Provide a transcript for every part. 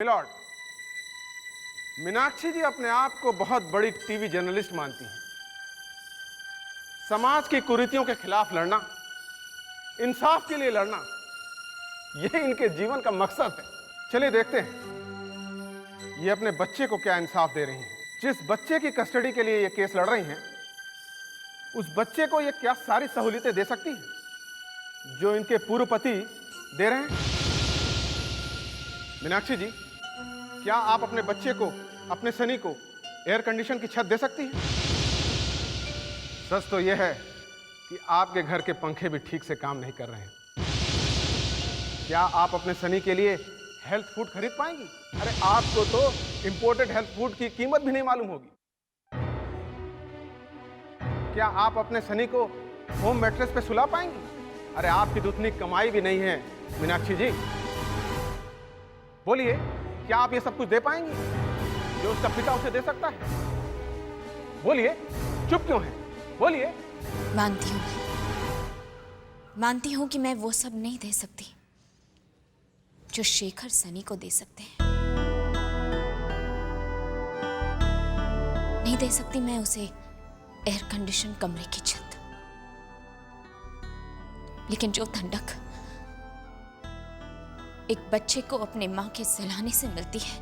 Milord, Meenakshi जी अपने आप को बहुत बड़ी टीवी जर्नलिस्ट मानती हैं। समाज की कुरीतियों के खिलाफ लड़ना, इंसाफ के लिए लड़ना, यही इनके जीवन का मकसद है। चलिए देखते हैं ये अपने बच्चे को क्या इंसाफ दे रही हैं। जिस बच्चे की कस्टडी के लिए ये केस लड़ रही हैं, उस बच्चे को ये क्या सारी सहूलियतें दे सकती हैं जो इनके पूर्व पति दे रहे हैं। मीनाक्षी जी, क्या आप अपने बच्चे को, अपने सनी को एयर कंडीशन की छत दे सकती हैं? सच तो यह है कि आपके घर के पंखे भी ठीक से काम नहीं कर रहे हैं। क्या आप अपने सनी के लिए हेल्थ फूड खरीद पाएंगी? अरे आपको तो इंपोर्टेड हेल्थ फूड की कीमत भी नहीं मालूम होगी। क्या आप अपने सनी को होम मैट्रेस पे सुला पाएंगी? अरे आपकी तो उतनी कमाई भी नहीं है मीनाक्षी जी। बोलिए, क्या आप ये सब कुछ दे पाएंगी जो उसका पिता उसे दे सकता है? बोलिए, चुप क्यों है? बोलिए। मानती हूं कि मैं वो सब नहीं दे सकती जो शेखर सनी को दे सकते हैं। नहीं दे सकती मैं उसे एयर कंडीशन कमरे की छत, लेकिन जो ठंडक एक बच्चे को अपने मां के सहलाने से मिलती है,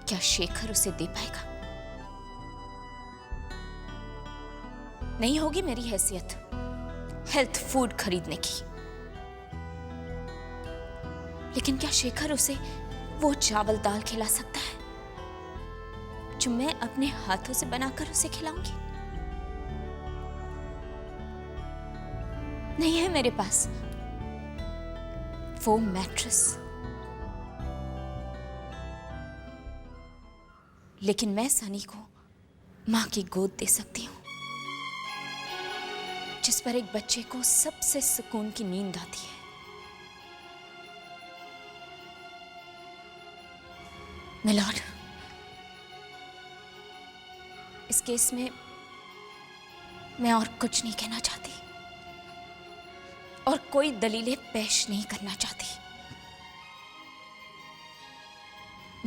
क्या शेखर उसे दे पाएगा? नहीं होगी मेरी हैसियत हेल्थ फूड खरीदने की, लेकिन क्या शेखर उसे वो चावल दाल खिला सकता है जो मैं अपने हाथों से बनाकर उसे खिलाऊंगी? नहीं है मेरे पास वो मैट्रेस, लेकिन मैं सनी को मां की गोद दे सकती हूं, जिस पर एक बच्चे को सबसे सुकून की नींद आती है। मिलॉर्ड, इस केस में मैं और कुछ नहीं कहना चाहती और कोई दलीलें पेश नहीं करना चाहती।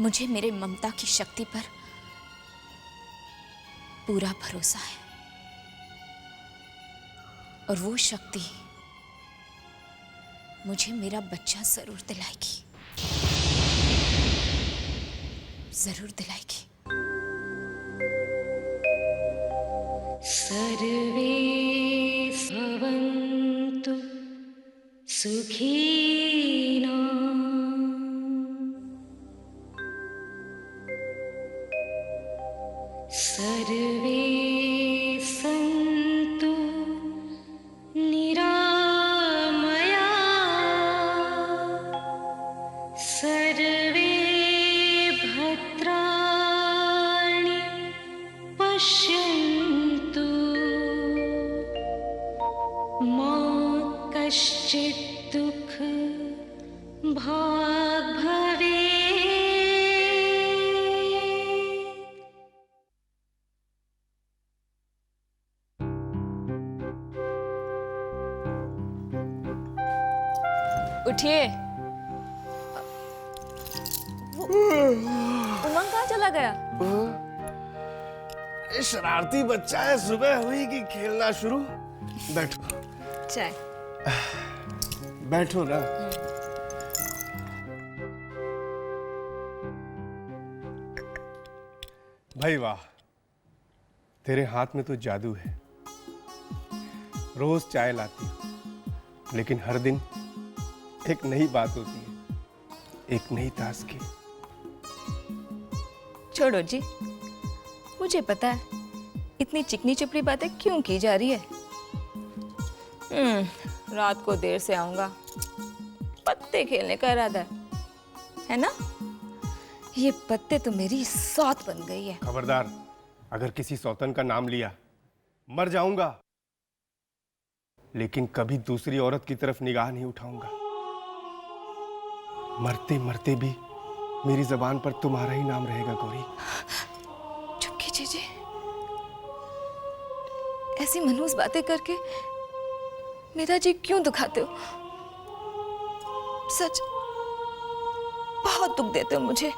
मुझे मेरे ममता की शक्ति पर पूरा भरोसा है और वो शक्ति मुझे मेरा बच्चा जरूर दिलाएगी, जरूर दिलाएगी। सर्वे भवन्तु सुखिनो सर्वे सन्तु निरामया सर्वे भद्राणि पश्यन्तु मा कश्चित् दुःख भाग् भवेत्। उठिए। उमंग कहाँ चला गया? ये शरारती बच्चा है, सुबह हुई कि खेलना शुरू। बैठो। चाय। बैठो ना। भाई वाह, तेरे हाथ में तो जादू है। रोज चाय लाती हो, लेकिन हर दिन एक नई बात होती है, एक नई ताजगी। छोड़ो जी, मुझे पता है इतनी चिकनी चुपड़ी बातें क्यों की जा रही है। रात को देर से आऊंगा, पत्ते खेलने का इरादा है ना? ये पत्ते तो मेरी सौत बन गई है। खबरदार, अगर किसी सौतन का नाम लिया मर जाऊंगा, लेकिन कभी दूसरी औरत की तरफ निगाह नहीं उठाऊंगा। मरते मरते भी मेरी जबान पर तुम्हारा ही नाम रहेगा गौरी। चुप कीजिए जी, ऐसी मनहूस बातें करके मेरा जी क्यों दुखाते हो? बहुत दुख देते हो मुझे।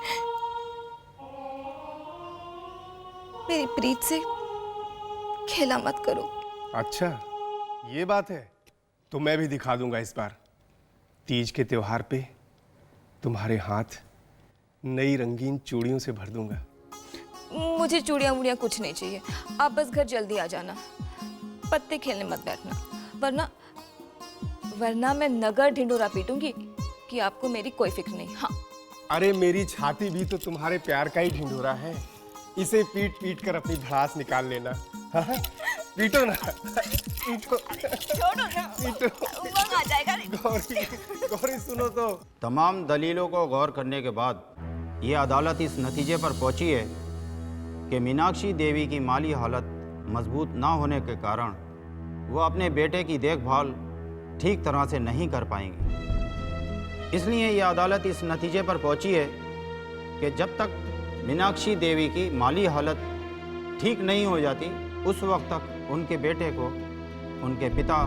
मेरी प्रीत से खेला मत करो। अच्छा, ये बात है, तो मैं भी दिखा दूंगा इस बार। तीज के त्योहार पे तुम्हारे हाथ नई रंगीन चूड़ियों से भर दूंगा। मुझे चूड़ियां वूड़ियां कुछ नहीं चाहिए, आप बस घर जल्दी आ जाना। पत्ते खेलने मत बैठना, वरना मैं नगर ढिंडोरा पीटूंगी कि आपको मेरी कोई फिक्र नहीं। हाँ, अरे मेरी छाती भी तो तुम्हारे प्यार का ही ढिंढोरा है, इसे पीट पीट कर अपनी भड़ास निकाल लेना। हाँ? पीटो ना, पीटो, छोड़ो ना, पीटो। उमंग आ जाएगा। गौरी सुनो तो। तमाम दलीलों को गौर करने के बाद ये अदालत इस नतीजे पर पहुंची है कि मीनाक्षी देवी की माली हालत मजबूत ना होने के कारण वो अपने बेटे की देखभाल ठीक तरह से नहीं कर पाएंगी। इसलिए ये अदालत इस नतीजे पर पहुंची है कि जब तक मीनाक्षी देवी की माली हालत ठीक नहीं हो जाती उस वक्त तक उनके बेटे को उनके पिता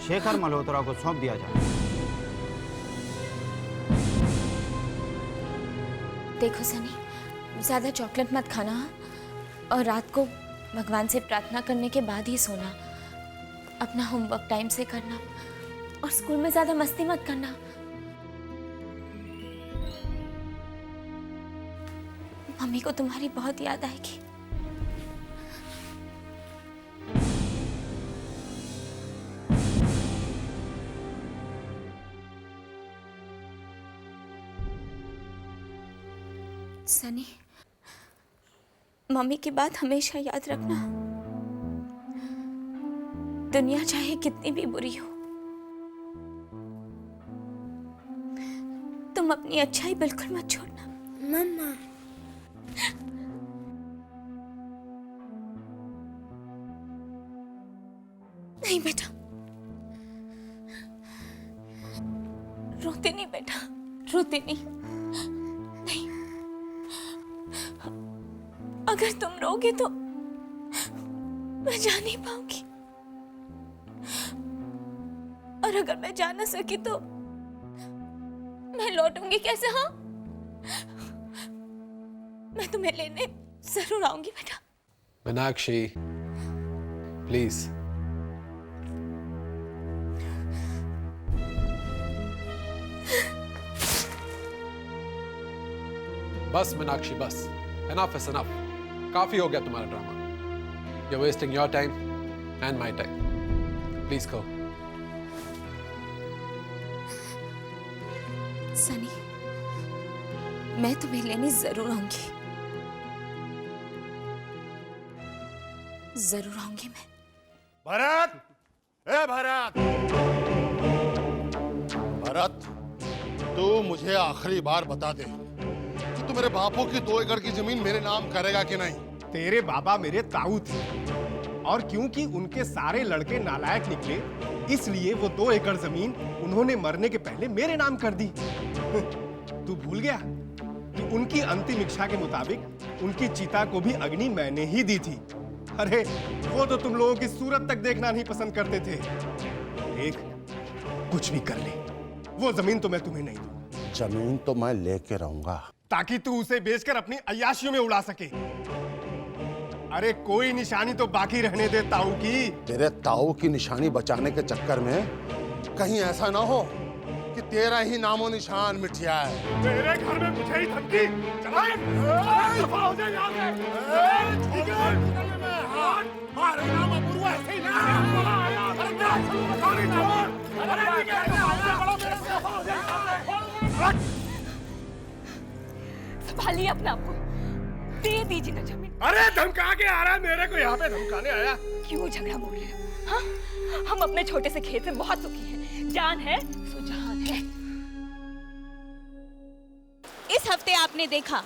शेखर मल्होत्रा को सौंप दिया जाए। देखो सनी, ज़्यादा चॉकलेट मत खाना और रात को भगवान से प्रार्थना करने के बाद ही सोना। अपना होमवर्क टाइम से करना और स्कूल में ज़्यादा मस्ती मत करना। मम्मी को तुम्हारी बहुत याद आएगी। सनी, मम्मी की बात हमेशा याद रखना। दुनिया चाहे कितनी भी बुरी हो, तुम अपनी अच्छाई बिल्कुल मत छोड़ना। मम्मा। नहीं बेटा, रोते नहीं बेटा, रोते नहीं। नहीं, अगर तुम रोगे तो मैं जा नहीं पाऊंगी, और अगर मैं जा ना सकी तो मैं लौटूंगी कैसे? हाँ, मैं तुम्हें लेने जरूर आऊंगी बेटा। मीनाक्षी, प्लीज। बस मीनाक्षी, बस। Enough is enough. काफी हो गया तुम्हारा drama. You're wasting your time and my time. Please go. Sunny, मैं तुम्हें लेने जरूर आऊंगी, जरूर आऊंगी मैं। भरत, ए भरत, भरत, तू मुझे आखिरी बार बता दे कि तू मेरे बापू की 2 एकड़ की जमीन मेरे नाम करेगा कि नहीं? तेरे बाबा मेरे ताऊ थे, और क्योंकि उनके सारे लड़के नालायक निकले, इसलिए वो 2 एकड़ जमीन उन्होंने मरने के पहले मेरे नाम कर दी। तू भूल गया कि उनकी अंतिम इच्छा के मुताबिक उनकी चिता को भी अग्नि मैंने ही दी थी। अरे वो तो तुम लोगों की सूरत तक देखना नहीं पसंद करते थे। देख, कुछ भी कर ले, वो जमीन तो मैं तुम्हें नहीं दूंगा। जमीन तो मैं लेके रहूंगा, ताकि तू उसे बेचकर अपनी अय्याशियों में उड़ा सके। अरे कोई निशानी तो बाकी रहने दे ताऊ की। तेरे ताऊ की निशानी बचाने के चक्कर में कहीं ऐसा ना हो कि तेरा ही नामो निशान मिट जाए। मेरे घर में मुझे ही धमकी चलाए। दफा हो जाए यहाँ से। संभालिए अपने आप को, दे दीजिए ना जमीन। अरे धमका के आ रहा है मेरे को, यहाँ पे धमकाने आया। क्यों झगड़ा मोल रहे हो? हाँ? हम अपने छोटे से खेत में बहुत सुखी हैं। जान है सो जहान है। इस हफ्ते आपने देखा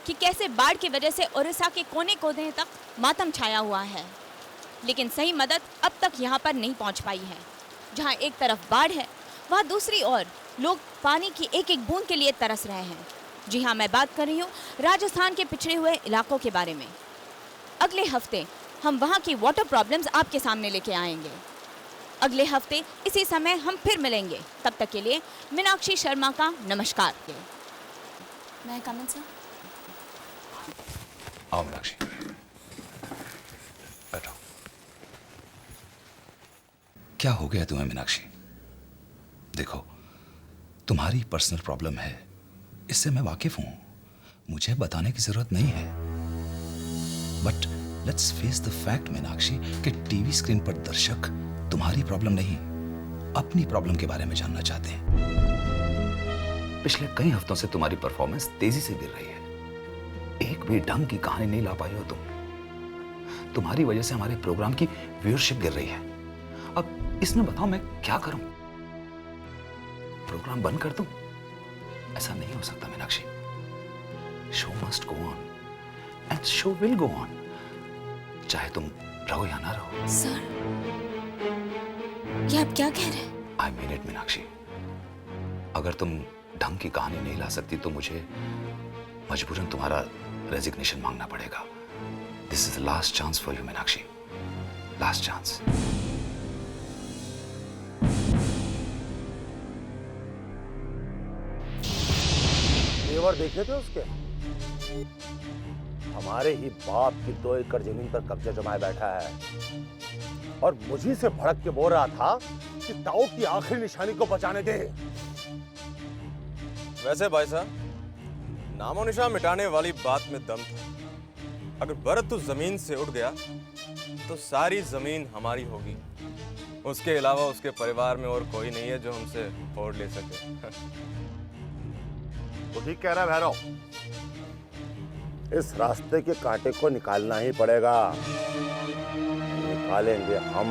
कि कैसे बाढ़ की वजह से ओडिशा के कोने कोने तक मातम छाया हुआ है, लेकिन सही मदद अब तक यहाँ पर नहीं पहुँच पाई है। जहाँ एक तरफ बाढ़ है, वहाँ दूसरी ओर लोग पानी की एक एक बूंद के लिए तरस रहे हैं। जी हाँ, मैं बात कर रही हूँ राजस्थान के पिछड़े हुए इलाकों के बारे में। अगले हफ्ते हम वहाँ की वाटर प्रॉब्लम्स आपके सामने लेके आएंगे। अगले हफ्ते इसी समय हम फिर मिलेंगे। तब तक के लिए मीनाक्षी शर्मा का नमस्कार। मैं कम इन सर? आओ मीनाक्षी, बैठो। क्या हो गया तुम्हें मीनाक्षी? देखो, तुम्हारी पर्सनल प्रॉब्लम है, इससे मैं वाकिफ हूं, मुझे बताने की जरूरत नहीं है। But let's face the fact Meenakshi कि टीवी स्क्रीन पर दर्शक तुम्हारी प्रॉब्लम नहीं, अपनी प्रॉब्लम के बारे में जानना चाहते हैं। पिछले कई हफ्तों से तुम्हारी परफॉर्मेंस तेजी से गिर रही है, एक भी ढंग की कहानी नहीं ला पाई हो तुम। तुम्हारी वजह से हमारे प्रोग्राम की व्यूअरशिप गिर रही है। अब इसमें बताओ मैं क्या करूं? प्रोग्राम बंद कर दूं? ऐसा नहीं हो सकता Meenakshi. Show must go on and show will go on, चाहे तुम रहो या ना रहो। सर, ये आप क्या कह रहे हैं? I mean it Meenakshi. अगर तुम ढंग की कहानी नहीं ला सकती तो मुझे मजबूरन तुम्हारा रेजिग्नेशन मांगना पड़ेगा। This is the last chance for you Meenakshi, last chance. तेवर देखे थे उसके? हमारे ही बाप की 2 एकड़ जमीन पर कब्जा जमाए बैठा है और मुझी से भड़क के बोल रहा था कि ताऊ की आखिरी निशानी को बचाने दे। वैसे भाई साहब, नामो निशान मिटाने वाली बात में दम था। अगर भरत तो जमीन से उठ गया तो सारी जमीन हमारी होगी। उसके अलावा उसके परिवार में और कोई नहीं है जो हमसे फोड़ ले सके। तो ठीक कह रहा है भैरव, इस रास्ते के कांटे को निकालना ही पड़ेगा। निकालेंगे हम।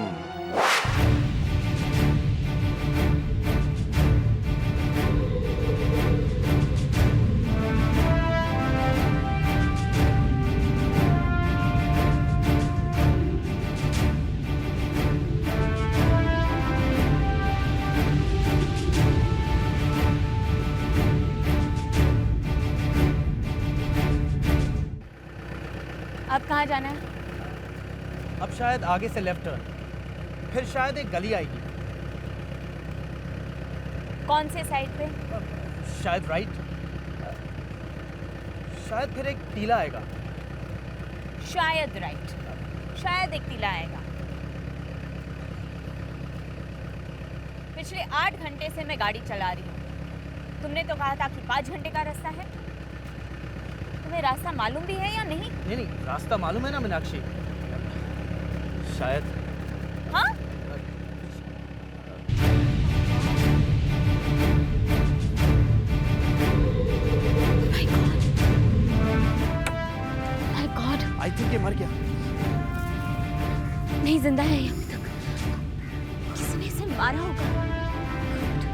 अब कहाँ जाना है? अब शायद आगे से लेफ्ट टर्न, फिर शायद एक गली आएगी। कौन से साइड पे? शायद राइट, शायद फिर एक टीला आएगा। शायद राइट, शायद एक टीला आएगा। पिछले 8 घंटे से मैं गाड़ी चला रही हूँ। तुमने तो कहा था कि 5 घंटे का रास्ता है। तुम्हें रास्ता मालूम भी है या नहीं? नहीं, रास्ता मालूम है ना मीनाक्षी। शायद। हाँ? My God! आई थिंक ये मर गया। नहीं, जिंदा है ये अभी तक। किसने इसे मारा होगा?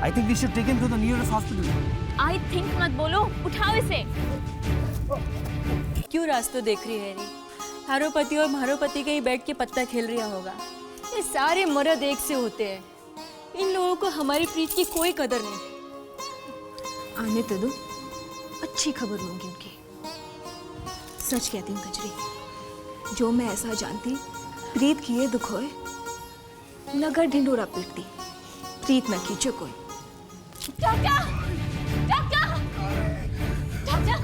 I think we should take him to the nearest hospital. I think मत बोलो, उठाओ इसे। क्यों रास्ता देख रही है री? हारोपति और मारोपति कहीं बैठ के पत्ता खेल रहा होगा। ये सारे मर्द एक से होते हैं। इन लोगों को हमारी प्रीत की कोई कदर नहीं। आने तो दो, अच्छी खबर होगी उनकी। सच कहती हूँ कजरी, जो मैं ऐसा जानती, प्रीत की ये दुख होए, नगर ढिंडोरा पीटती, प्रीत न खींचो कोई। डॉक्टर! डॉक्टर! डॉक्टर! डॉक्टर,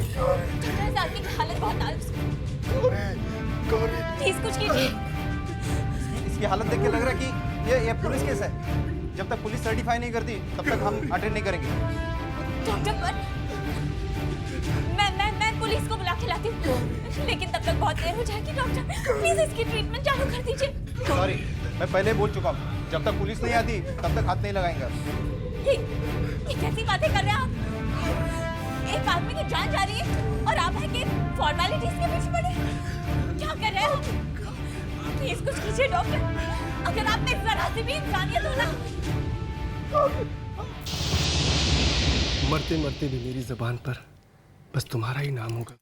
इस आदमी की हालत बहुत नाजुक है। प्लीज कुछ कीजिए। इसकी हालत देख के लग रहा है कि ये पुलिस केस है। जब तक पुलिस सर्टिफाई नहीं करती तब तक हम अटेंड नहीं करेंगे। डॉक्टर, पर मैं पुलिस को बुला के लाती हूँ, लेकिन तब तक बहुत देर हो जाएगी। डॉक्टर, प्लीज इसकी ट्रीटमेंट चालू कर दीजिए। सॉरी, मैं पहले बोल चुका हूँ, जब तक पुलिस नहीं आती तब तक हाथ नहीं लगाएंगे। ये कैसी बातें कर रहे हैं आप? एक आदमी की जान जा रही है और आप हैं कि फॉर्मेलिटीज के पीछे पड़े? क्या कर रहे हैं आप? प्लीज कुछ कीजिए डॉक्टर। अगर आप में जरा सी भी इंसानियत हो ना। मरते मरते भी मेरी जुबान पर बस तुम्हारा ही नाम होगा।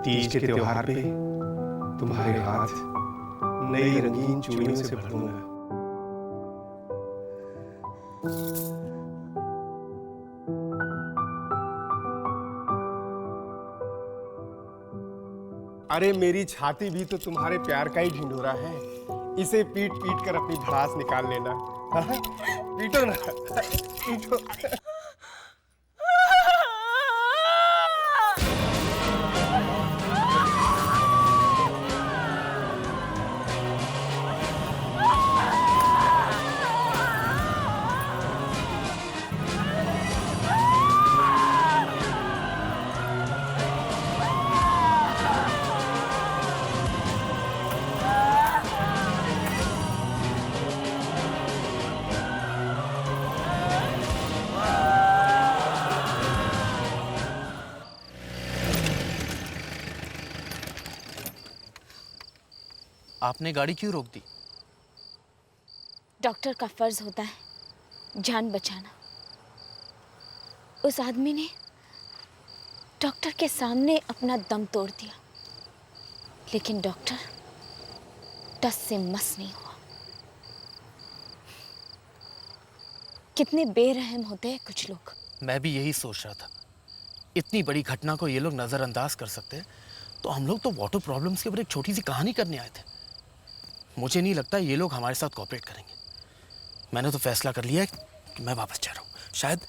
तीज के त्योहार पे तुम्हारे हाथ नई रंगीन चूड़ियों से भर दूंगा। अरे मेरी छाती भी तो तुम्हारे प्यार का ही ढिंढोरा है, इसे पीट पीट कर अपनी भड़ास निकाल लेना। हाँ? पीटो ना, पीटो। आपने गाड़ी क्यों रोक दी? डॉक्टर का फर्ज होता है जान बचाना। उस आदमी ने डॉक्टर के सामने अपना दम तोड़ दिया, लेकिन डॉक्टर टस से मस नहीं हुआ। कितने बेरहम होते हैं कुछ लोग। मैं भी यही सोच रहा था, इतनी बड़ी घटना को ये लोग नज़रअंदाज कर सकते हैं, तो हम लोग तो वाटर प्रॉब्लम्स के ऊपर एक छोटी सी कहानी करने आए थे। मुझे नहीं लगता ये लोग हमारे साथ कोऑपरेट करेंगे। मैंने तो फैसला कर लिया है कि मैं वापस जा रहा हूँ। शायद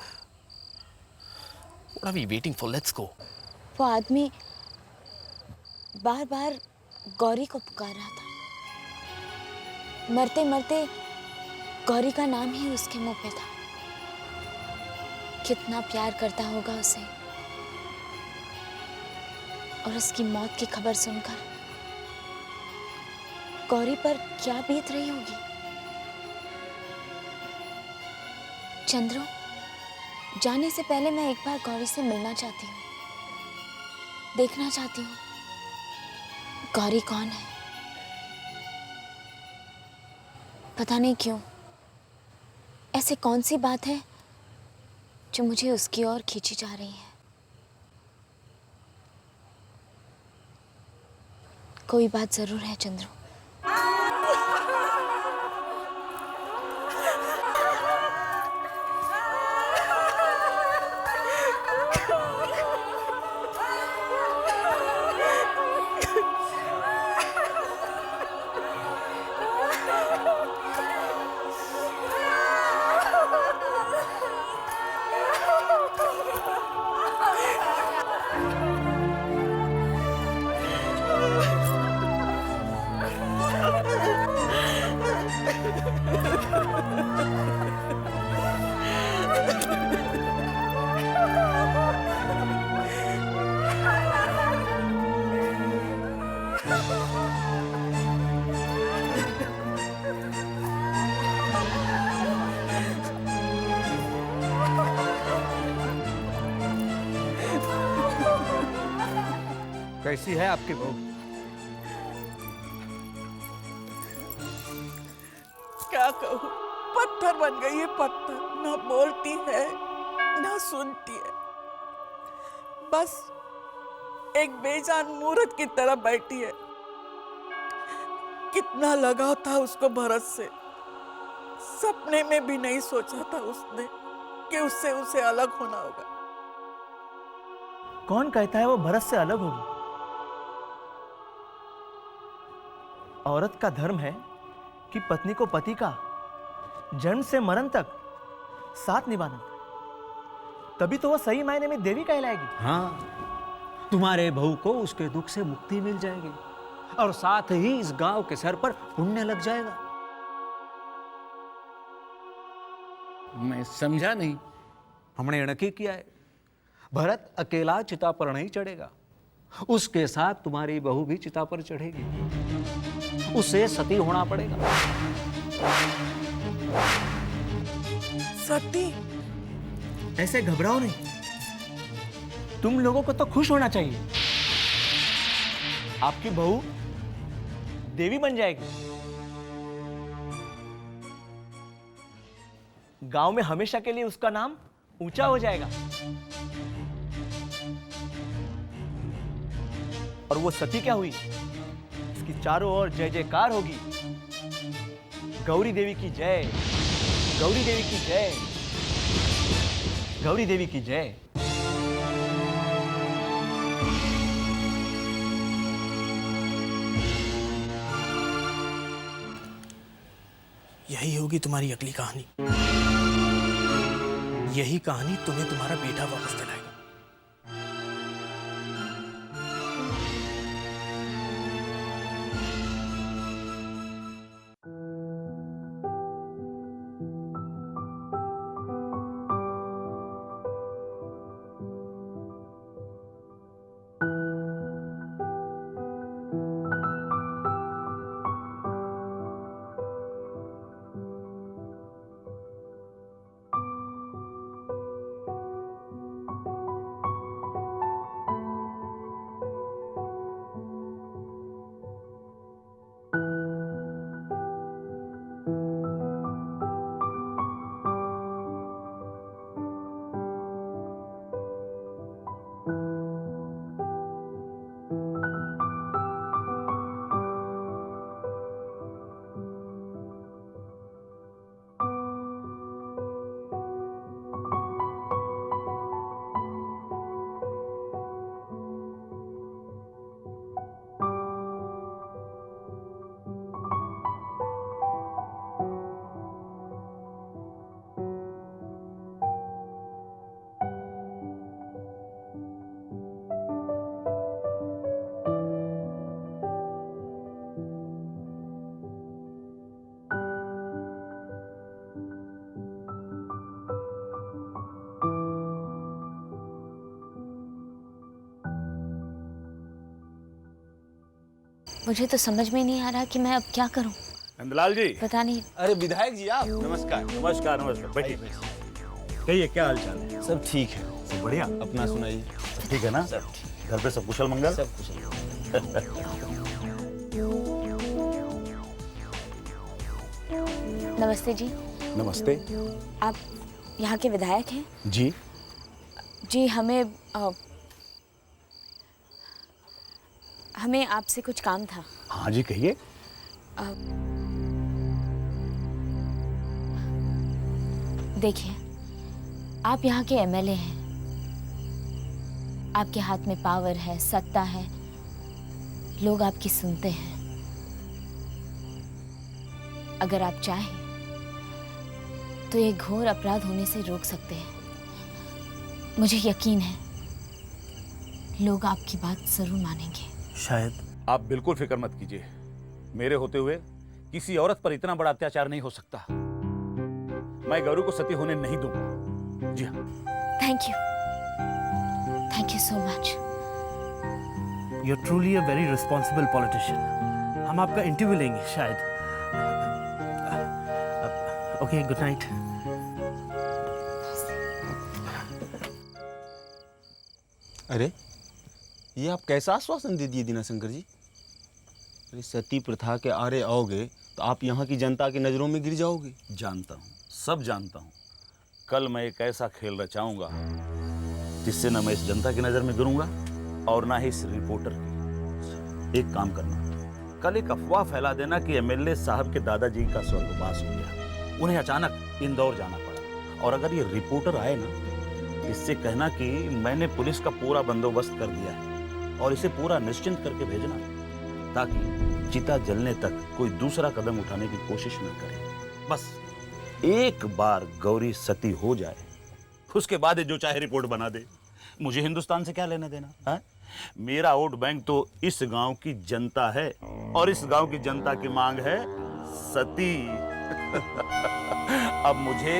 What are we waiting for? Let's go. वो आदमी बार बार गौरी को पुकार रहा था। मरते मरते गौरी का नाम ही उसके मुंह पे था। कितना प्यार करता होगा उसे, और उसकी मौत की खबर सुनकर गौरी पर क्या बीत रही होगी। चंद्रो, जाने से पहले मैं एक बार गौरी से मिलना चाहती हूँ, देखना चाहती हूँ गौरी कौन है। पता नहीं क्यों, ऐसे कौन सी बात है जो मुझे उसकी ओर खींची जा रही है। कोई बात जरूर है चंद्रो। कैसी है आपकी बहू? क्या कहूँ, पत्थर बन गई है, पत्थर। ना बोलती है ना सुनती है, बस एक बेजान मूर्त की तरह बैठी है। कितना लगाव था उसको भरत से, सपने में भी नहीं सोचा था उसने कि उससे उसे अलग होना होगा। कौन कहता है वो भरत से अलग होगी? औरत का धर्म है कि पत्नी को पति का जन्म से मरण तक साथ निभाना, तभी तो वो सही मायने में देवी कहलाएगी। हाँ, तुम्हारे बहू को उसके दुख से मुक्ति मिल जाएगी और साथ ही इस गांव के सर पर पुण्य लग जाएगा। मैं समझा नहीं। हमने नक्की किया है, भरत अकेला चिता पर नहीं चढ़ेगा, उसके साथ तुम्हारी बहू भी चिता पर चढ़ेगी। उसे सती होना पड़ेगा। सती? ऐसे घबराओ नहीं, तुम लोगों को तो खुश होना चाहिए। आपकी बहू देवी बन जाएगी। गांव में हमेशा के लिए उसका नाम ऊंचा हो जाएगा। और वो सती क्या हुई? इसकी चारों ओर जय जयकार होगी। गौरी देवी की जय, गौरी देवी की जय, गौरी देवी की जय। यही होगी तुम्हारी अगली कहानी। यही कहानी तुम्हें तुम्हारा बेटा वापस दिलाएगा। मुझे तो समझ में नहीं आ रहा कि मैं अब क्या करूं। नंदलाल जी। पता नहीं। अरे विधायक जी आप। नमस्कार। नमस्कार नमस्कार, बैठिए। कहिए क्या हाल चाल है? सब ठीक है। सब बढ़िया। अपना सुनाइए। ठीक है ना? सब ठीक। घर पे सब कुशल मंगल? सब कुशल। नमस्ते जी। नमस्ते। आप यहाँ के विधायक हैं? जी जी हमें आपसे कुछ काम था। हाँ जी कहिए। देखिए, आप यहाँ के एमएलए हैं। आपके हाथ में पावर है, सत्ता है, लोग आपकी सुनते हैं। अगर आप चाहें तो ये घोर अपराध होने से रोक सकते हैं। मुझे यकीन है लोग आपकी बात जरूर मानेंगे। शायद। आप बिल्कुल फिक्र मत कीजिए, मेरे होते हुए किसी औरत पर इतना बड़ा अत्याचार नहीं हो सकता। मैं गौरी को सती होने नहीं दूंगा। जी हाँ। Thank you so much. You are truly a very responsible politician. हम आपका इंटरव्यू लेंगे शायद। Okay, good night. अरे ये आप कैसा आश्वासन दे दिए दीनाशंकर जी? अरे सती प्रथा के आरे आओगे तो आप यहाँ की जनता की नजरों में गिर जाओगे। जानता हूँ, सब जानता हूँ। कल मैं एक ऐसा खेल रचाऊंगा जिससे न मैं इस जनता की नजर में गिरूंगा और ना ही इस रिपोर्टर की। एक काम करना, कल एक अफवाह फैला देना कि एमएलए साहब के दादाजी का स्वर्गवास हो गया, उन्हें अचानक इंदौर जाना पड़ा। और अगर ये रिपोर्टर आए ना, इससे कहना कि मैंने पुलिस का पूरा बंदोबस्त कर दिया है और इसे पूरा निश्चिंत करके भेजना, ताकि चिता जलने तक कोई दूसरा कदम उठाने की कोशिश न करे। बस एक बार गौरी सती हो जाए, उसके बाद जो चाहे रिपोर्ट बना दे। मुझे हिंदुस्तान से क्या लेना देना है? मेरा वोट बैंक तो इस गांव की जनता है और इस गांव की जनता की मांग है सती। अब मुझे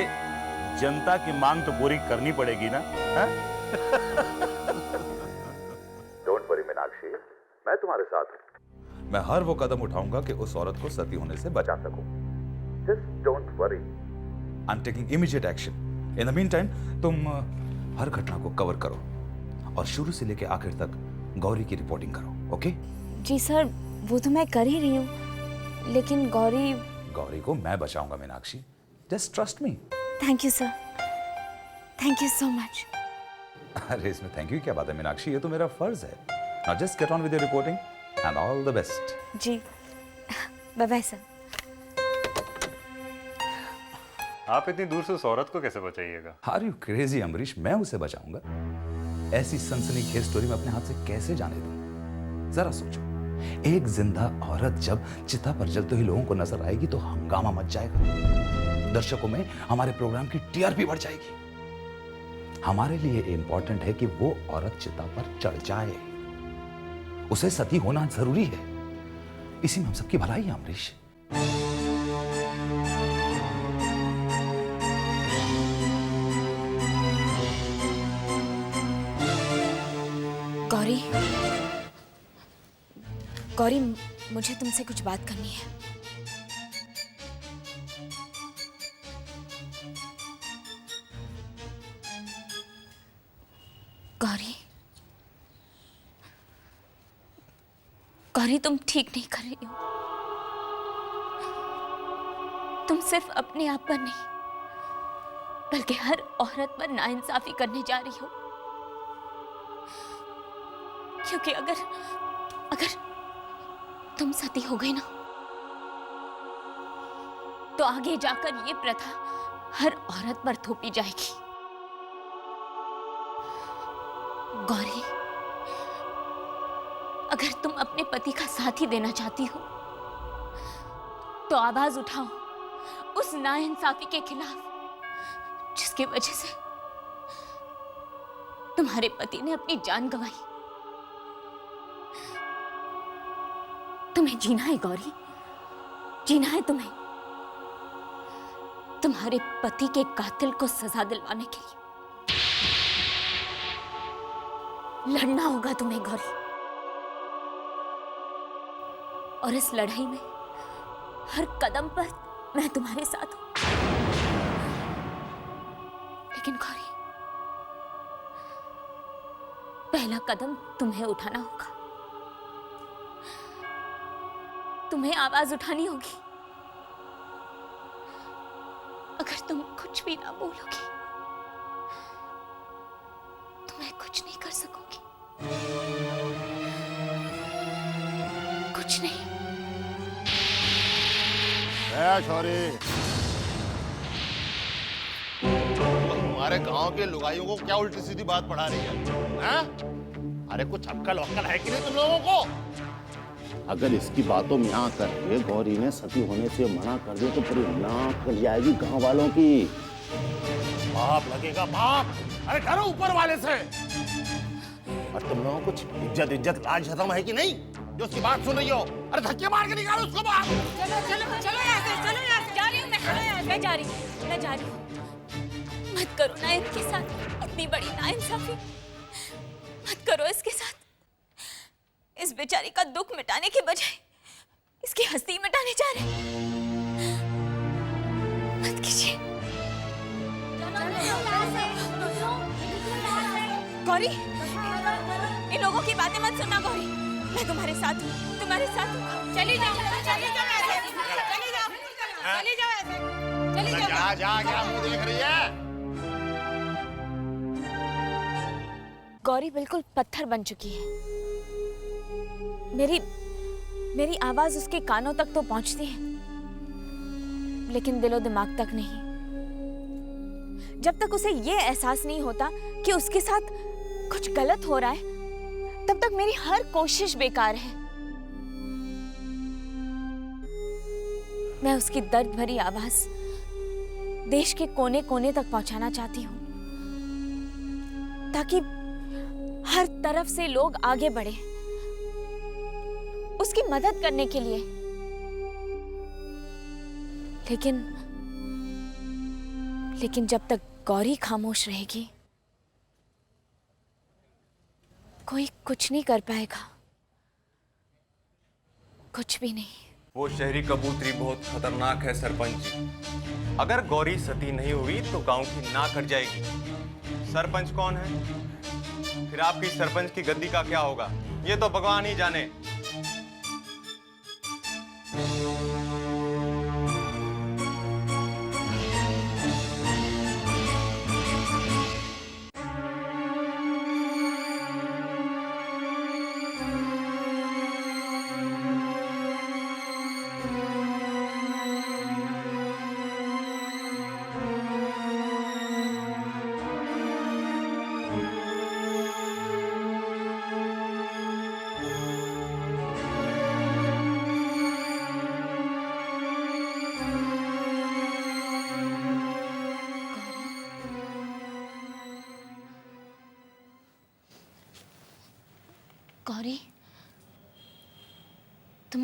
जनता की मांग तो पूरी करनी पड़ेगी ना। डोंट वरी मीनाक्षी, मैं तुम्हारे साथ हूं। मैं हर वो कदम उठाऊंगा कि उस औरत को सती होने से बचा सकूं। Just don't worry, I am taking immediate action. In the mean time तुम हर घटना को कवर करो और शुरू से लेकर आखिर तक गौरी की रिपोर्टिंग करो। ओके? जी सर, वो तो मैं कर ही रही हूँ, लेकिन गौरी को मैं बचाऊंगा Meenakshi. Just trust me. Thank you sir, thank you so much. अरे इसमें थैंक यू क्या बात है मीनाक्षी, ये तो मेरा फर्ज है। Now just get on with your reporting and all the best. जी बाय बाय सर। आप इतनी दूर से उस औरत को कैसे बचाइएगा? Are you crazy, Amrish? मैं उसे बचाऊंगा? ऐसी सनसनीखेज स्टोरी में अपने हाथ से कैसे जाने दूं? जरा सोचो, एक जिंदा औरत जब चिता पर जलते हुए लोगों को नजर आएगी तो हंगामा मच जाएगा, दर्शकों में हमारे प्रोग्राम की टीआरपी बढ़ जाएगी। हमारे लिए इंपॉर्टेंट है कि वो औरत चिता पर चढ़ जाए, उसे सती होना जरूरी है। इसी में हम सबकी भलाई है अमरीश। गौरी, गौरी, मुझे तुमसे कुछ बात करनी है। गौरी, गौरी, तुम ठीक नहीं कर रही हो। तुम सिर्फ अपने आप पर नहीं बल्कि हर औरत पर नाइंसाफी करने जा रही हो। क्योंकि अगर तुम सती हो गई ना तो आगे जाकर ये प्रथा हर औरत पर थोपी जाएगी। गौरी, अगर तुम अपने पति का साथ ही देना चाहती हो तो आवाज उठाओ उस नाइंसाफी के खिलाफ जिसकी वजह से तुम्हारे पति ने अपनी जान गंवाई। तुम्हें जीना है गौरी, जीना है तुम्हें तुम्हारे पति के कातिल को सजा दिलवाने के लिए। लड़ना होगा तुम्हें गौरी, और इस लड़ाई में हर कदम पर मैं तुम्हारे साथ हूं। लेकिन गौरी, पहला कदम तुम्हें उठाना होगा, तुम्हें आवाज उठानी होगी। अगर तुम कुछ भी ना बोलोगी तो मैं कुछ नहीं कर सकूंगी, कुछ नहीं। छोरी, हमारे गांव के लुगाइयों को क्या उल्टी सीधी बात पढ़ा रही है? अरे कुछ अक्कल वक्कल है कि नहीं तुम लोगों को? अगर इसकी बातों में आकर के गौरी ने सती होने से मना कर दिया तो पूरी नाक कट जाएगी गांव वालों की। बाप लगेगा बाप। अरे डरो ऊपर वाले से। और तुम लोगों को कुछ इज्जत लाज शर्म है कि नहीं जो उसकी बात सुन रही हो? अरे धक्के मार के निकालो उसको बाहर। चलो चलो चलो यहाँ से जा रही हूँ मैं जा रही हूँ। मत करो ना इनके साथ इतनी बड़ी नाइंसाफी, मत करो इसके साथ। इस बेचारी का दुख मिटाने के बजाय इसकी हंसी मिटाने जा रहे हैं। मत कीजिए गौरी, इन लोगों की बातें मत सुनना गौरी। मैं तुम्हारे साथ हूँ, तुम्हारे साथ हूँ। चली जाओ जा क्या मुंह देख रही है? गौरी बिल्कुल पत्थर बन चुकी है। मेरी आवाज उसके कानों तक तो पहुंचती है लेकिन दिलो दिमाग तक नहीं। जब तक उसे यह एहसास नहीं होता कि उसके साथ कुछ गलत हो रहा है तब तक मेरी हर कोशिश बेकार है। मैं उसकी दर्द भरी आवाज देश के कोने कोने तक पहुंचाना चाहती हूँ ताकि हर तरफ से लोग आगे बढ़े उसकी मदद करने के लिए। लेकिन जब तक गौरी खामोश रहेगी कोई कुछ नहीं कर पाएगा, कुछ भी नहीं। वो शहरी कबूतरी बहुत खतरनाक है सरपंच जी। अगर गौरी सती नहीं हुई तो गांव की नाक कट जाएगी। सरपंच कौन है? फिर आपकी सरपंच की गद्दी का क्या होगा ये तो भगवान ही जाने।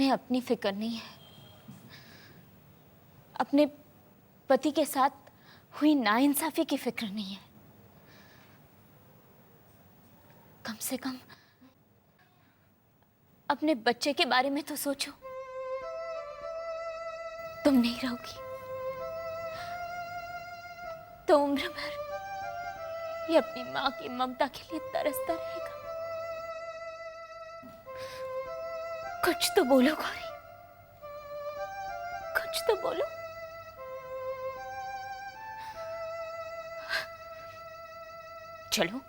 तुम्हें अपनी फिक्र नहीं है, अपने पति के साथ हुई नाइंसाफी की फिक्र नहीं है। कम से कम अपने बच्चे के बारे में तो सोचो। तुम नहीं रहोगी तो उम्र भर ये अपनी मां की ममता के लिए तरसता रहेगा। कुछ तो बोलो गौरी, कुछ तो बोलो। चलो,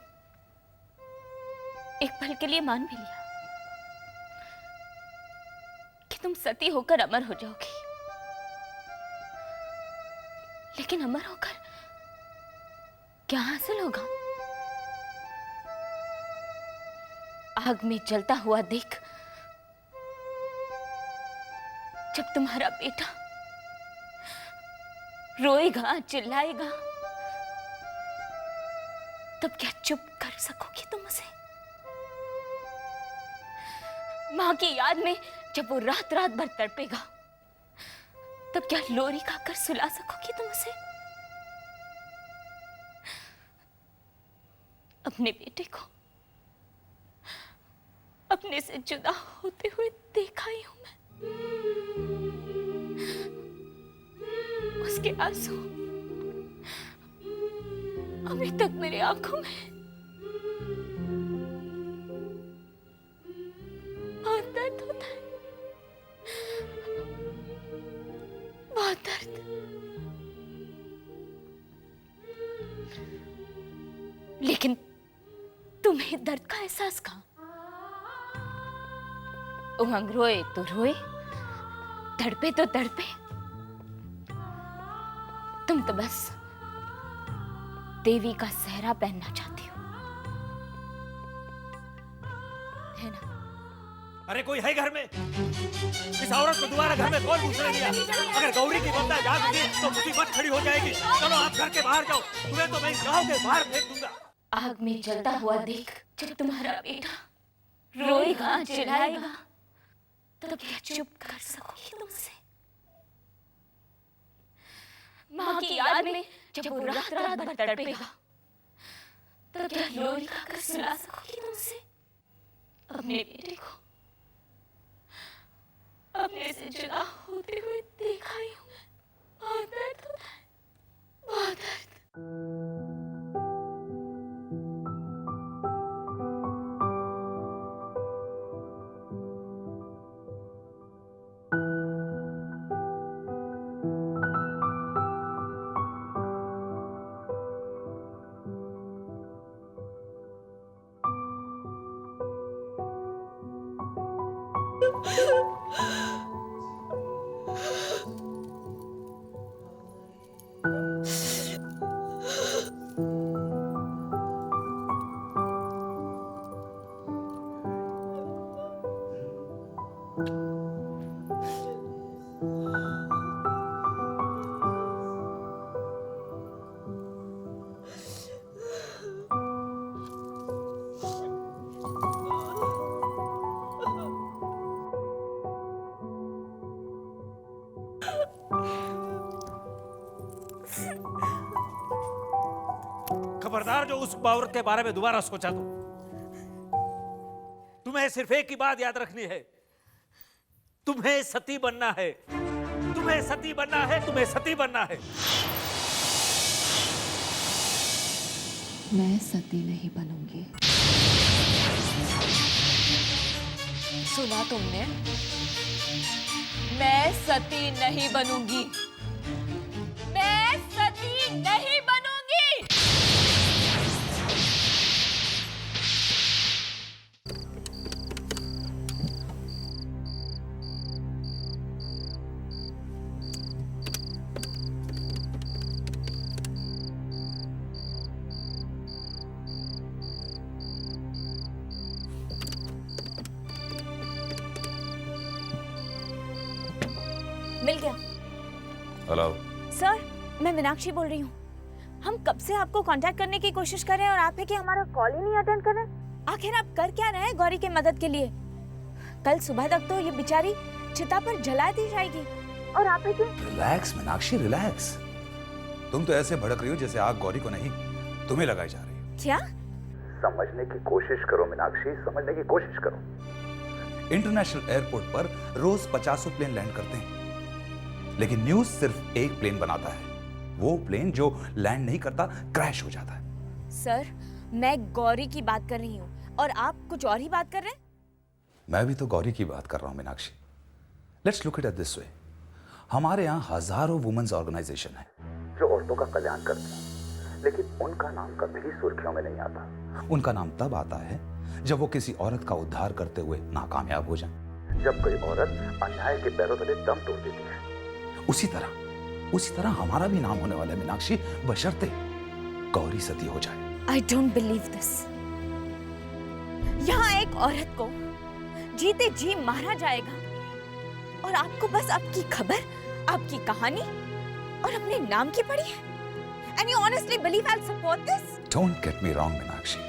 एक पल के लिए मान भी लिया कि तुम सती होकर अमर हो जाओगी, लेकिन अमर होकर क्या हासिल होगा? आग में जलता हुआ देख जब तुम्हारा बेटा रोएगा, चिल्लाएगा, तब क्या चुप कर सकोगी तुम उसे? मां की याद में जब वो रात रात भर तड़पेगा, तब क्या लोरी खाकर सुला सकोगी तुम उसे? अपने बेटे को अपने से जुदा होते हुए देखा ही हूं मैं। उसके आंसू अभी तक मेरी आंखों में। बहुत दर्द होता है, बहुत दर्द। लेकिन तुम्हें दर्द का एहसास कहां? उमंग रोए तो रोए, तड़पे तो तड़पे। तुम तो बस देवी का सेहरा पहनना चाहती हो, है ना? अरे कोई है घर में? इस औरत को दोबारा घर में कौन घुसने दिया? अगर गौरी की ममता जाग उठी तो मुसीबत खड़ी हो जाएगी। चलो आप घर के बाहर जाओ, तुम्हें तो मैं इस गांव के बाहर फेंक दूंगा। आग में जलता हुआ देख जब तुम्हारा बेटा रोएगा, चिल्लाएगा, तब क्या चुप कर सकोगी तुमसे? मां की याद में जब वो रात रात भर तड़पेगा, तब क्या लोरी खाकर सुला सकोगी तुमसे? अपने बेटे को अपने से जुदा होते हुए देखा ही हूं मैं। बहुत दर्द होता है, बहुत दर्द। खबरदार जो उस औरत के बारे में दोबारा सोचा तो। तुम्हें सिर्फ एक ही बात याद रखनी है, तुम्हें सती बनना है, तुम्हें सती बनना है, तुम्हें सती बनना है। मैं सती नहीं बनूंगी। सुना तुमने? मैं सती नहीं बनूंगी। मैं सती नहीं बनूंगी। मिल गया। हेलो सर, मैं मीनाक्षी बोल रही हूँ। हम कब से आपको कांटेक्ट करने की कोशिश कर रहे हैं और आप है कि हमारा कॉल ही नहीं अटेंड कर रहे। आखिर आप कर क्या रहे हैं गौरी की मदद के लिए? कल सुबह तक तो ये बेचारी चिता पर जला दी जाएगी और आप इसे रिलैक्स मीनाक्षी, रिलैक्स। तुम तो ऐसे भड़क रही हो जैसे आग गौरी को नहीं तुम्हें लगाई जा रही है। क्या? समझने की कोशिश करो मीनाक्षी, समझने की कोशिश करो। इंटरनेशनल एयरपोर्ट पर रोज 50 प्लेन लैंड करते हैं, लेकिन न्यूज सिर्फ एक प्लेन बनाता है। वो प्लेन जो लैंड नहीं करता क्रैश हो जाता है। सर, मैं गौरी की बात कर रही हूँ और आप कुछ और ही बात कर रहे हैं। मैं भी तो गौरी की बात कर रहा हूं Meenakshi. Let's look it at this way. हमारे यहाँ हजारों वुमेन्स ऑर्गेनाइजेशन है जो औरतों का कल्याण करते हैं, लेकिन उनका नाम कभी सुर्खियों में नहीं आता। उनका नाम तब आता है जब वो किसी औरत का उद्धार करते हुए नाकामयाब हो जाए, जब कोई औरत अन्याय के पैरों तले दम तोड़ देती है। उसी तरह हमारा भी नाम होने वाला है मीनाक्षी, बशर्ते गौरी सती हो जाए। I don't believe this. यहाँ एक औरत को जीते जी मारा जाएगा और आपको बस आपकी खबर, आपकी कहानी और अपने नाम की पड़ी है। And you honestly believe I'll support this? Don't get me wrong Meenakshi,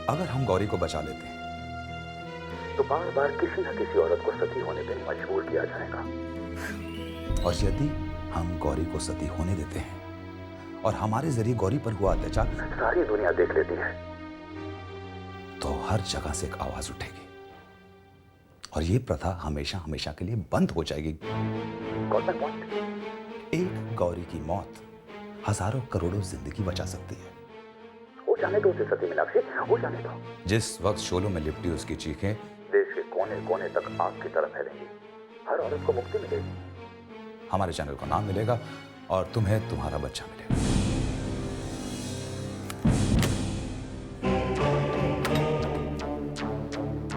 अगर हम गौरी को बचा लेते हैं तो बार बार किसी न किसी औरत को सती होने पर मजबूर किया जाएगा, और यदि हम गौरी को सती होने देते हैं और हमारे जरिए गौरी पर हुआ अत्याचार सारी दुनिया देख लेती है, तो हर जगह से एक आवाज उठेगी और ये प्रथा हमेशा हमेशा के लिए बंद हो जाएगी। एक गौरी की मौत हजारों करोड़ों जिंदगी बचा सकती है। हो जाने दो उसे सती मीनाक्षी, हो जाने दो। जिस वक्त शोलों में लिपटी उसकी चीखें देश के कोने कोने तक आग की तरह फैलेंगी, हर औरत को मुक्ति मिलेगी, हमारे चैनल को नाम मिलेगा और तुम्हें तुम्हारा बच्चा मिलेगा।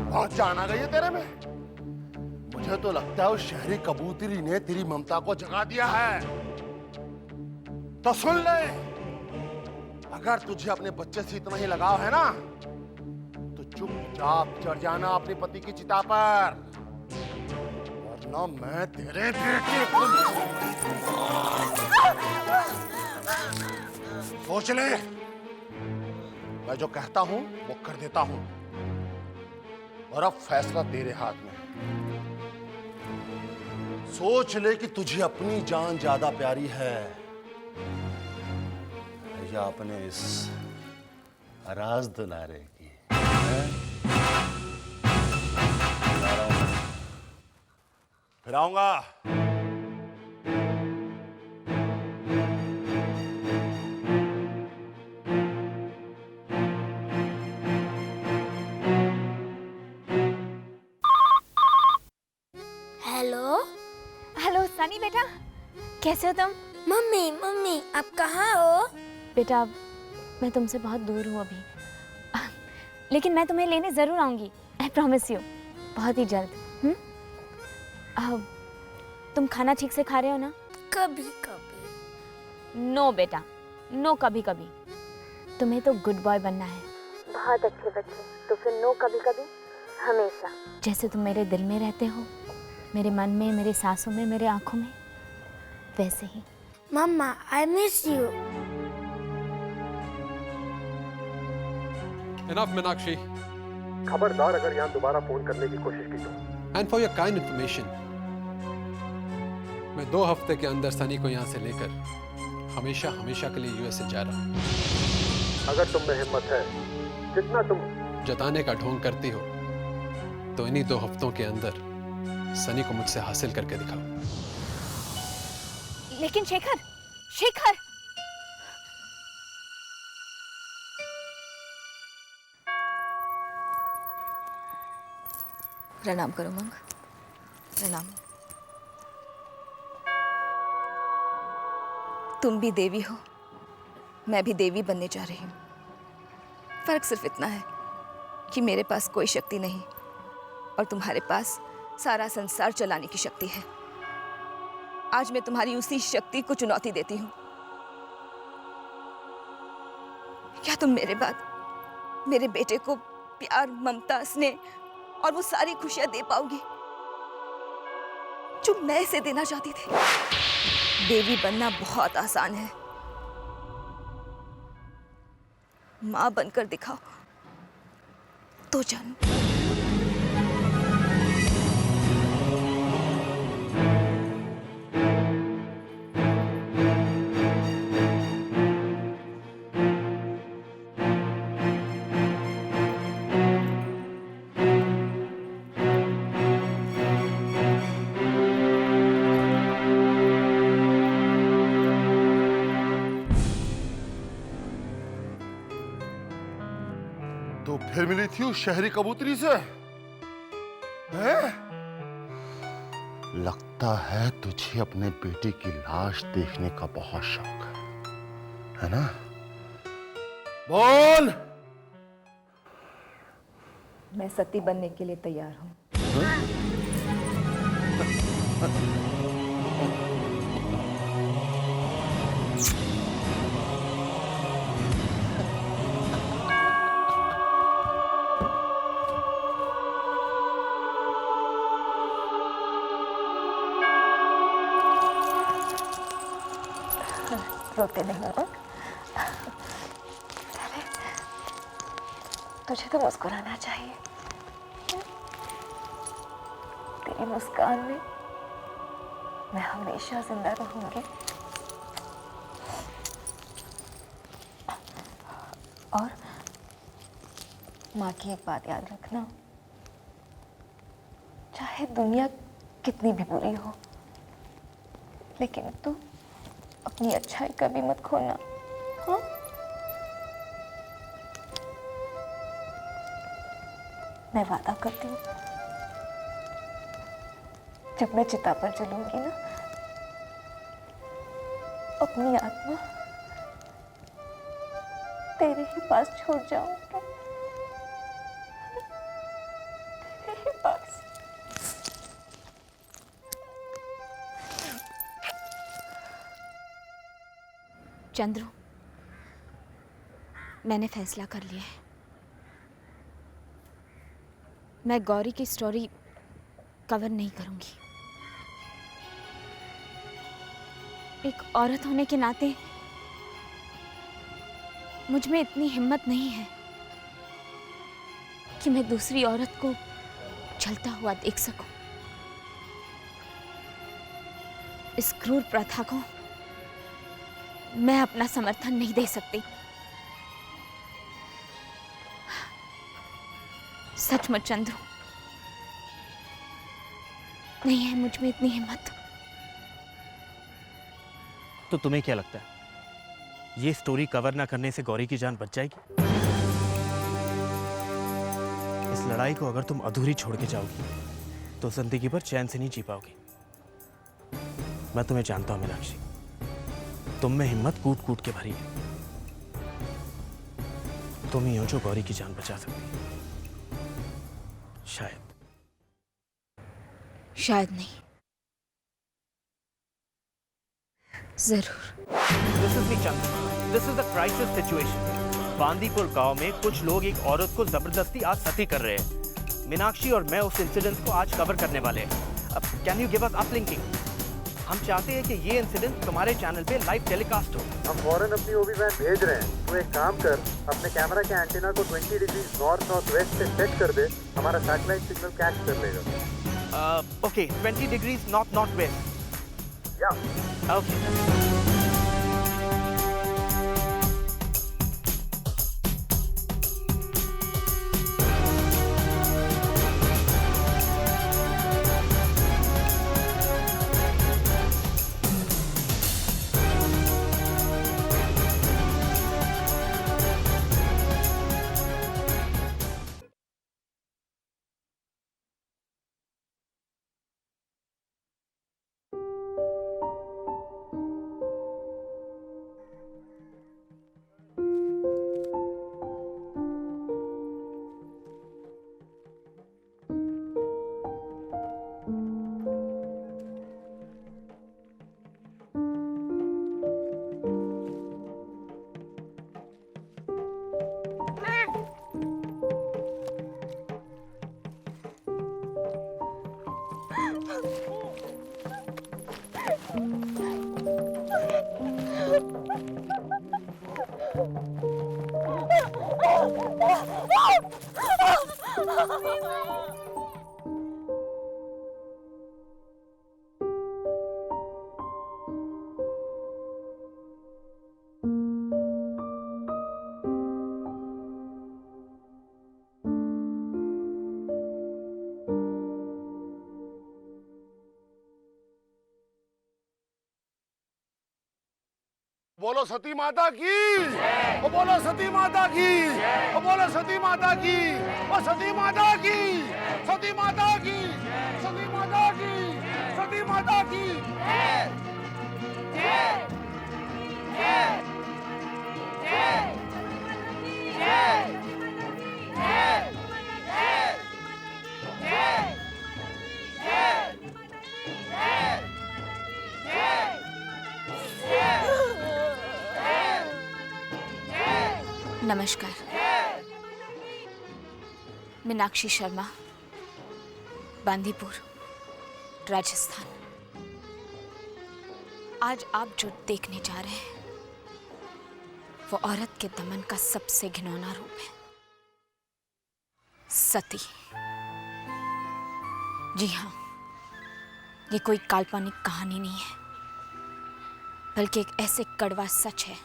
बहुत जान आ गई है तेरे में। मुझे तो लगता है उस शहरी कबूतरी ने तेरी ममता को जगा दिया है। तो सुन ले, अगर तुझे अपने बच्चे से इतना ही लगाव है ना, तो चुपचाप चढ़ जाना अपने पति की चिता पर, वरना मैं तेरे बेटे को सोच ले। मैं जो कहता हूं वो कर देता हूं, और अब फैसला तेरे हाथ में है। सोच ले कि तुझे अपनी जान ज्यादा प्यारी है या अपने इस राज दुलारे की। फिर आऊंगा। हेलो सनी बेटा, कैसे हो तुम? मम्मी मम्मी आप कहाँ हो? बेटा मैं तुमसे बहुत दूर हूँ अभी, लेकिन मैं तुम्हें लेने जरूर आऊंगी। आई प्रॉमिस यू, बहुत ही जल्द। तुम खाना ठीक से खा रहे हो ना? कभी कभी। नो बेटा, नो कभी कभी। तुम्हें तो गुड बॉय बनना है। बहुत अच्छे बच्चे, तो फिर नो कभी कभी, हमेशा। जैसे तुम मेरे दिल में रहते हो, मेरे मन में, मेरे सांसों में, मेरे आंखों में, वैसे ही। मम्मा I miss you. Enough Meenakshi. खबरदार अगर यहाँ दोबारा फोन करने की कोशिश की तो। And for your kind information, मैं 2 हफ्ते के अंदर सनी को यहाँ से लेकर हमेशा हमेशा के लिए यूएसए जा रहा हूँ। अगर तुम में हिम्मत है, जितना तुम जताने का ढोंग करती हो, तो इन्हीं 2 हफ्तों के अंदर सनी को मुझसे हासिल करके दिखाओ। लेकिन शेखर, शेखर, प्रणाम करो मंग, प्रणाम। तुम भी देवी हो, मैं भी देवी बनने जा रही हूँ। फर्क सिर्फ इतना है कि मेरे पास कोई शक्ति नहीं और तुम्हारे पास सारा संसार चलाने की शक्ति है। आज मैं तुम्हारी उसी शक्ति को चुनौती देती हूँ। क्या तुम मेरे बाद मेरे बेटे को प्यार, ममता, स्नेह और वो सारी खुशियां दे पाओगी जो मैं इसे देना चाहती थी? देवी बनना बहुत आसान है, मां बनकर दिखाओ तो जानू। फिर मिली थी उस शहरी कबूतरी से? हैं? लगता है तुझे अपने बेटे की लाश देखने का बहुत शौक है ना? बोल। मैं सती बनने के लिए तैयार हूँ। रोते नहीं हो? तुझे तो मुस्कुराना चाहिए। तेरी मुस्कान में मैं हमेशा जिंदा रहूंगी। और माँ की एक बात याद रखना, चाहे दुनिया कितनी भी बुरी हो, लेकिन तू अपनी अच्छाई कभी मत खोना। हाँ? मैं वादा करती हूँ, जब मैं चिता पर जलूंगी ना, अपनी आत्मा तेरे ही पास छोड़ जाऊंगी। तेरे ही पास। चंद्रू, मैंने फैसला कर लिया है। मैं गौरी की स्टोरी कवर नहीं करूंगी। एक औरत होने के नाते मुझ में इतनी हिम्मत नहीं है कि मैं दूसरी औरत को जलता हुआ देख सकूं। इस क्रूर प्रथा को मैं अपना समर्थन नहीं दे सकती। सचमुच चंद्रू, नहीं है मुझ में इतनी हिम्मत। तो तुम्हें क्या लगता है, ये स्टोरी कवर ना करने से गौरी की जान बच जाएगी? इस लड़ाई को अगर तुम अधूरी छोड़ के जाओगी तो जिंदगी भर चैन से नहीं जी पाओगी। मैं तुम्हें जानता हूं मीनाक्षी, तुम में हिम्मत कूट कूट के भरी है। तुम ही हो जो गौरी की जान बचा सकती है। शायद नहीं, जरूर। This is Chandra, this is the crisis situation. Bandipur गांव में कुछ लोग एक औरत को जबरदस्ती आज सती कर रहे हैं। मीनाक्षी और मैं उस इंसिडेंट को आज कवर करने वाले हैं। अब can you give us uplinking? हम चाहते हैं कि ये इंसिडेंट तुम्हारे चैनल पे लाइव टेलीकास्ट हो। हम फौरन अपनी ओबी वैन भेज रहे हैं। तो एक काम कर, अपने कैमरा के एंटीना को 20 डिग्री नॉर्थ नॉर्थ वेस्ट से सेट कर दे, हमारा सैटेलाइट सिग्नल कैच कर लेगा। Okay, 20 degrees north north west. या ओके। बोलो सती माता की, ओ बोलो सती माता की, ओ बोलो सती माता की, ओ सती माता की, सती माता की, सती माता की, सती माता की। नमस्कार, मीनाक्षी शर्मा, बांदीपुर, राजस्थान। आज आप जो देखने जा रहे हैं वो औरत के दमन का सबसे घिनौना रूप है, सती। जी हाँ, ये कोई काल्पनिक कहानी नहीं है, बल्कि एक ऐसे कड़वा सच है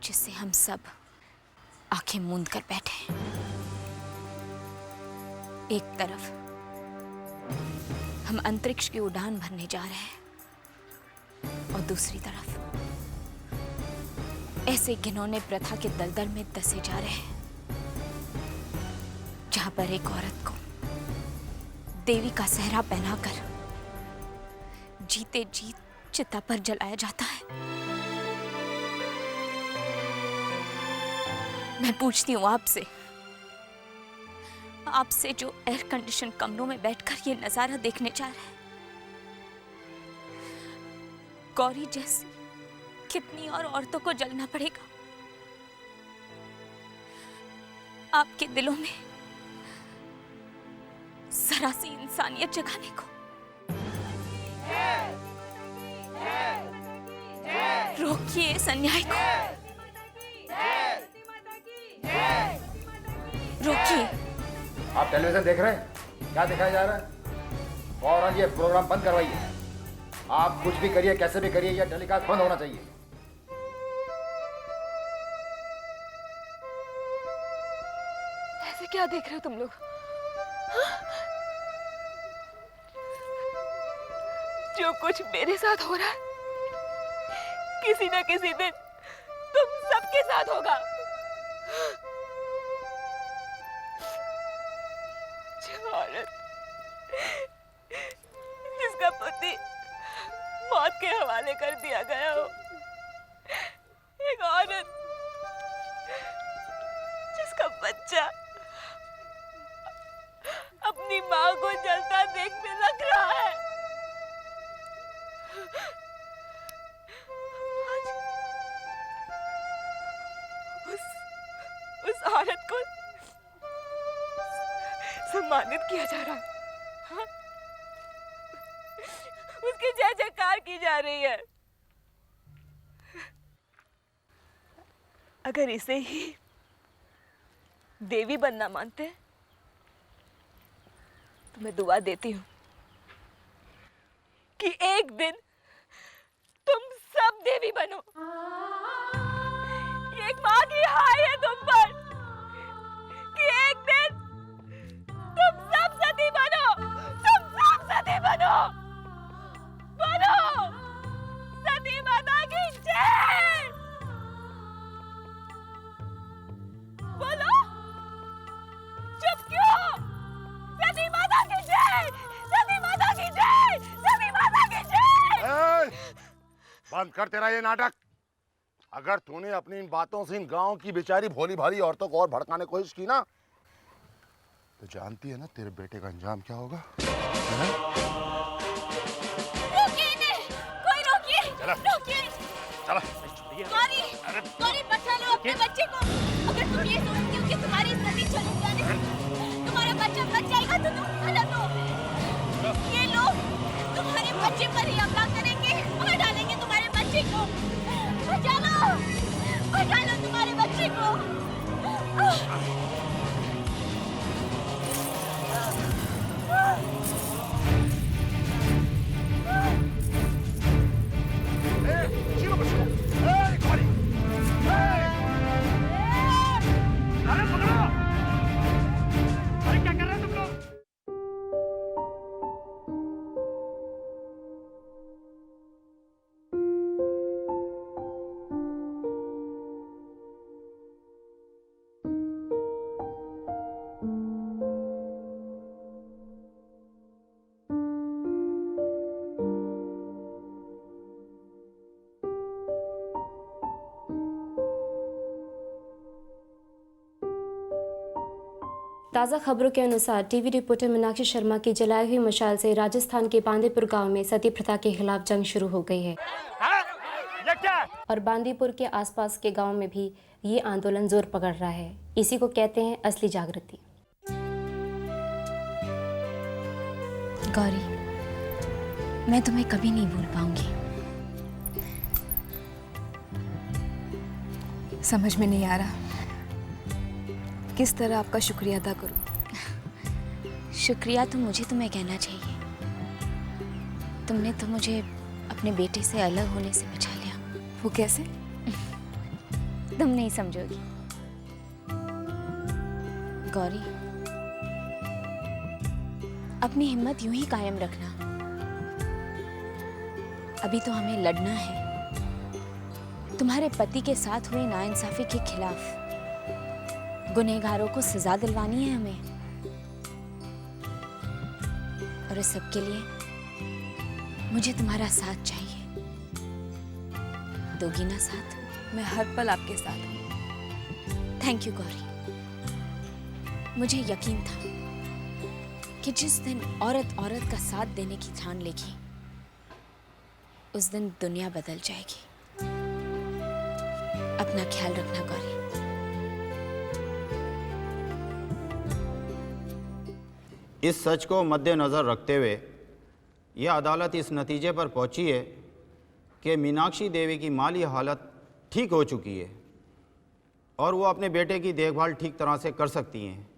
जिससे हम सब आंखें मूंद कर बैठे हैं। एक तरफ हम अंतरिक्ष की उड़ान भरने जा रहे हैं और दूसरी तरफ ऐसे घिनौने प्रथा के दलदल में दसे जा रहे हैं जहां पर एक औरत को देवी का सेहरा पहनाकर जीते जीत चिता पर जलाया जाता है। मैं पूछती हूँ आपसे जो एयर कंडीशन कमरों में बैठकर ये नजारा देखने जा रहे हैं, गौरी जैसी कितनी और औरतों को जलना पड़ेगा आपके दिलों में जरा सी इंसानियत जगाने को। रोकिए इस अन्याय को, रोकिए। आप टेलीविजन देख रहे हैं? क्या दिखाया जा रहा है? फौरन ये प्रोग्राम बंद करवाइए। आप कुछ भी करिए, कैसे भी करिए, यह टेलीकास्ट बंद होना चाहिए। ऐसे क्या देख रहे हो तुम लोग? हाँ? जो कुछ मेरे साथ हो रहा है किसी न किसी दिन तुम सबके साथ होगा। जो औरत जिसका पति मौत के हवाले कर दिया गया हो, एक औरत जिसका बच्चा अपनी माँ को जलता देखने लग रहा है, आज उस औरत को सम्मानित किया जा रहा है। हाँ? उसकी जय जयकार की जा रही है। अगर इसे ही देवी बनना मानते हैं तो मैं दुआ देती हूँ कि एक दिन तुम सब देवी बनो। ये एक माँ की हाय है तुम पर कि एक दिन तुम सब सती बनो, तुम सब सती बनो, बनो। सती माता की जय। बोलो, चुप क्यों? सती माता की जय, सती माता की जय, सती माता की जय। बंद कर तेरा ये नाटक। अगर तूने अपनी इन बातों से इन गांव की बेचारी भोली भाली औरतों को और भड़काने की कोशिश की ना, तो जानती है ना तेरे बेटे का अंजाम क्या होगा? रोकिए इन्हें, कोई रोकिए, रोकिए। चला। गौरी, गौरी बचा लो अपने बच्चे को। अगर तुम ये सोचती हो कि तुम्हारी सती चली जाने से तुम्हारा बच्चा बच जाएगा तो तुम गलत हो। ये लोग तुम्हारे बच्चे पर ही हमला करेंगे, मार डालेंगे तुम्हारे बच्चे को। बचा लो तुम्हारे बच्चे को। ताज़ा खबरों के अनुसार टीवी रिपोर्टर मीनाक्षी शर्मा की जलाई हुई मशाल से राजस्थान के बांदीपुर गांव में सती प्रथा के खिलाफ जंग शुरू हो गई है। और बांदीपुर के आसपास के गांव में भी ये आंदोलन जोर पकड़ रहा है। इसी को कहते हैं असली जागृति। गौरी, मैं तुम्हें कभी नहीं भूल पाऊंगी। समझ में नहीं आ रहा किस तरह आपका शुक्रिया अदा करूं। शुक्रिया तो मुझे तुम्हें कहना चाहिए। तुमने तो मुझे अपने बेटे से अलग होने से बचा लिया। वो कैसे? तुम नहीं समझोगी। गौरी, अपनी हिम्मत यूं ही कायम रखना। अभी तो हमें लड़ना है। तुम्हारे पति के साथ हुए नाइंसाफी के खिलाफ गुनहगारों को सजा दिलवानी है हमें। और इस सब के लिए मुझे तुम्हारा साथ चाहिए। दोगी ना साथ? मैं हर पल आपके साथ हूँ। Thank you Gauri. मुझे यकीन था कि जिस दिन औरत औरत का साथ देने की ठान लेगी उस दिन दुनिया बदल जाएगी। अपना ख्याल रखना गौरी। इस सच को मद्देनज़र रखते हुए यह अदालत इस नतीजे पर पहुंची है कि मीनाक्षी देवी की माली हालत ठीक हो चुकी है और वो अपने बेटे की देखभाल ठीक तरह से कर सकती हैं।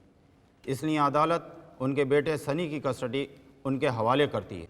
इसलिए अदालत उनके बेटे सनी की कस्टडी उनके हवाले करती है।